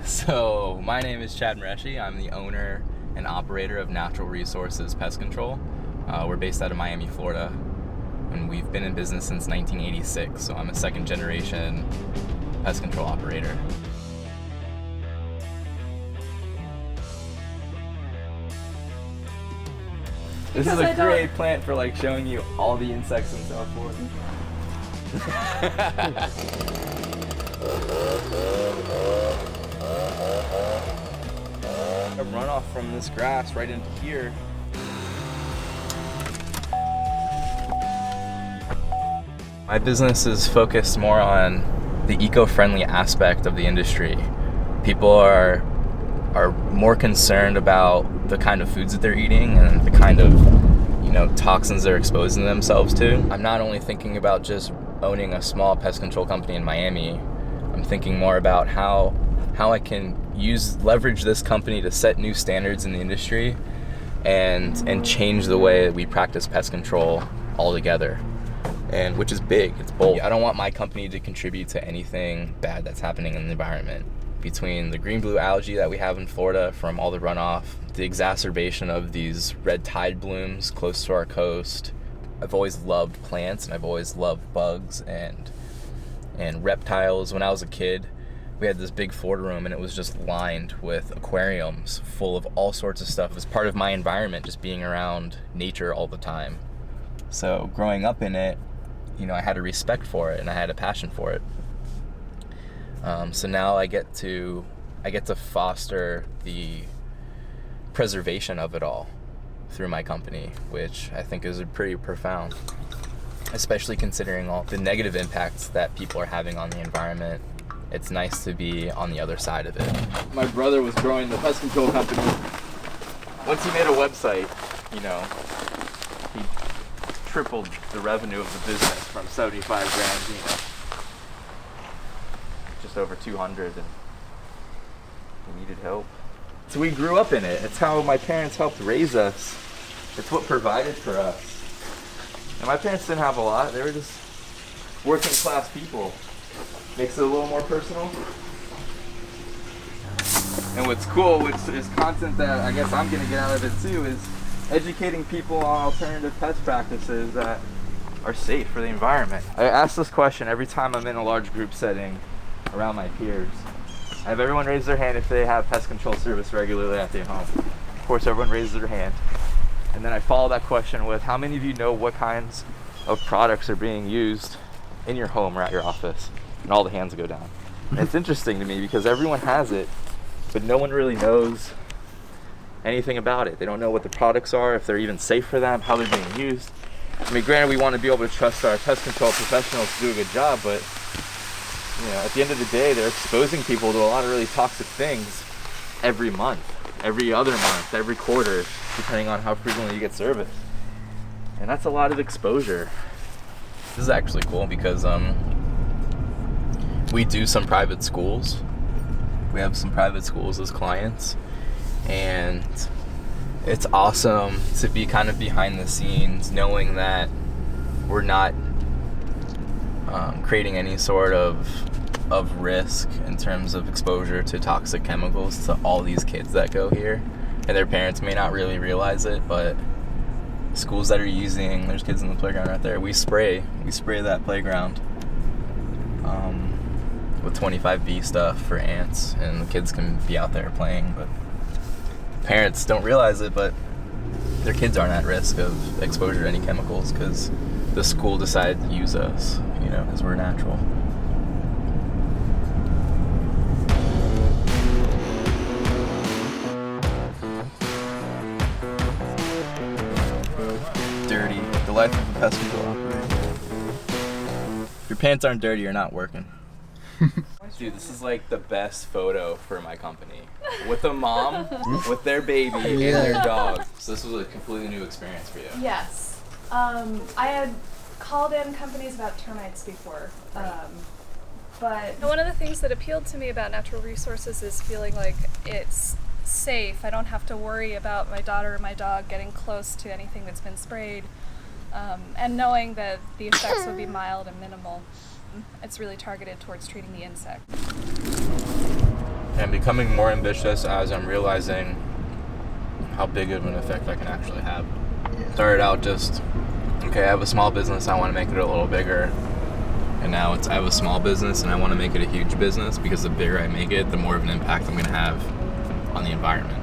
So my name is Chad Moreschi. I'm the owner and operator of Natural Resources Pest Control. We're based out of Miami, Florida, and we've been in business since 1986. So I'm a second generation pest control operator. This is a great plant for like showing you all the insects in South Florida. A runoff from this grass right into here. My business is focused more on the eco-friendly aspect of the industry. People are more concerned about the kind of foods that they're eating and the kind of, toxins they're exposing themselves to. I'm not only thinking about just owning a small pest control company in Miami. I'm thinking more about how I can leverage this company to set new standards in the industry and change the way that we practice pest control altogether. And which is big, it's bold. I don't want my company to contribute to anything bad that's happening in the environment. Between the green-blue algae that we have in Florida from all the runoff, the exacerbation of these red tide blooms close to our coast. I've always loved plants and I've always loved bugs and reptiles. When I was a kid, we had this big Florida room and it was just lined with aquariums full of all sorts of stuff. It was part of my environment, just being around nature all the time. So growing up in it, I had a respect for it and I had a passion for it. So now I get to foster the preservation of it all through my company, which I think is pretty profound, especially considering all the negative impacts that people are having on the environment. It's nice to be on the other side of it. My brother was growing the pest control company. Once he made a website, he tripled the revenue of the business from 75 grand, just over 200, and we needed help. So we grew up in it. It's how my parents helped raise us. It's what provided for us. And my parents didn't have a lot. They were just working class people. Makes it a little more personal. And what's cool, which is content that I guess I'm gonna get out of it too, is educating people on alternative pest practices that are safe for the environment. I ask this question every time I'm in a large group setting around my peers. I have everyone raise their hand if they have pest control service regularly at their home. Of course, everyone raises their hand. And then I follow that question with, how many of you know what kinds of products are being used in your home or at your office? And all the hands go down. And it's interesting to me because everyone has it, but no one really knows anything about it. They don't know what the products are, if they're even safe for them, how they're being used. I mean, granted, we want to be able to trust our pest control professionals to do a good job, but at the end of the day, they're exposing people to a lot of really toxic things every month, every other month, every quarter, depending on how frequently you get service. And that's a lot of exposure. This is actually cool because we do some private schools. We have some private schools as clients, and it's awesome to be kind of behind the scenes, knowing that we're not creating any sort of risk in terms of exposure to toxic chemicals to all these kids that go here, and their parents may not really realize it, but schools that are using, there's kids in the playground right there, we spray that playground with 25B stuff for ants, and the kids can be out there playing, but parents don't realize it, but their kids aren't at risk of exposure to any chemicals because the school decided to use us, because we're natural. Dirty. The life of a pest control operator. If your pants aren't dirty, you're not working. Dude, this is like the best photo for my company. With a mom, with their baby, and their dog. So this was a completely new experience for you. Yes. I had called in companies about termites before, but one of the things that appealed to me about natural resources is feeling like it's safe. I don't have to worry about my daughter or my dog getting close to anything that's been sprayed, and knowing that the effects would be mild and minimal. It's really targeted towards treating the insect. and becoming more ambitious as I'm realizing how big of an effect I can actually have. Started out just, okay, I have a small business, I want to make it a little bigger. And now I have a small business and I want to make it a huge business, because the bigger I make it, the more of an impact I'm going to have on the environment.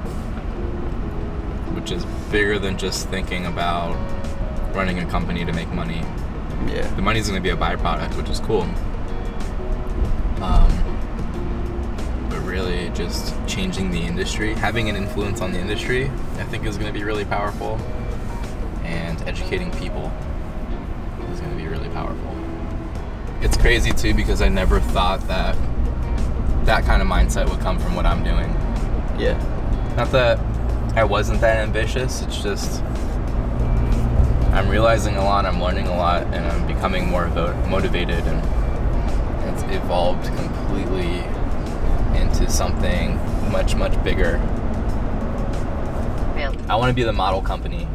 Which is bigger than just thinking about running a company to make money. Yeah. The money's going to be a byproduct, which is cool. But really just changing the industry, having an influence on the industry, I think is going to be really powerful. And educating people is going to be really powerful. It's crazy too, because I never thought that that kind of mindset would come from what I'm doing. Yeah. Not that I wasn't that ambitious, it's just I'm realizing a lot, I'm learning a lot, and I'm becoming more motivated, and it's evolved completely into something much, much bigger. I want to be the model company.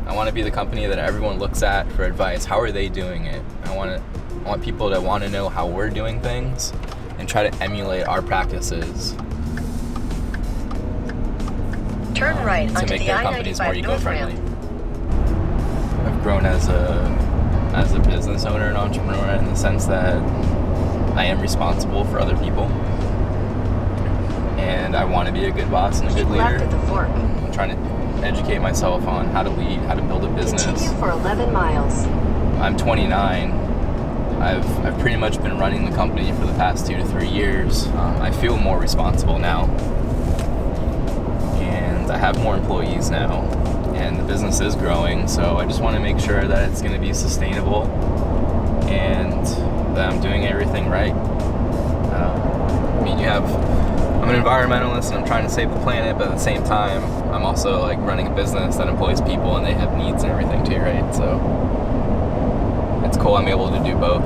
I want to be the company that everyone looks at for advice. How are they doing it? I want people to want to know how we're doing things and try to emulate our practices. Turn right to onto make the their companies more I-95 North eco-friendly. ramp. I've grown as a business owner and entrepreneur, in the sense that I am responsible for other people, and I want to be a good boss and a good Left leader. at the fork. I'm trying to educate myself on how to lead, how to build a business. Continue for 11 miles. I'm 29. I've pretty much been running the company for the past 2 to 3 years. I feel more responsible now, and I have more employees now, and the business is growing. So I just want to make sure that it's going to be sustainable and that I'm doing everything right. I'm an environmentalist and I'm trying to save the planet, but at the same time, I'm also like running a business that employs people and they have needs and everything too, right? So it's cool I'm able to do both.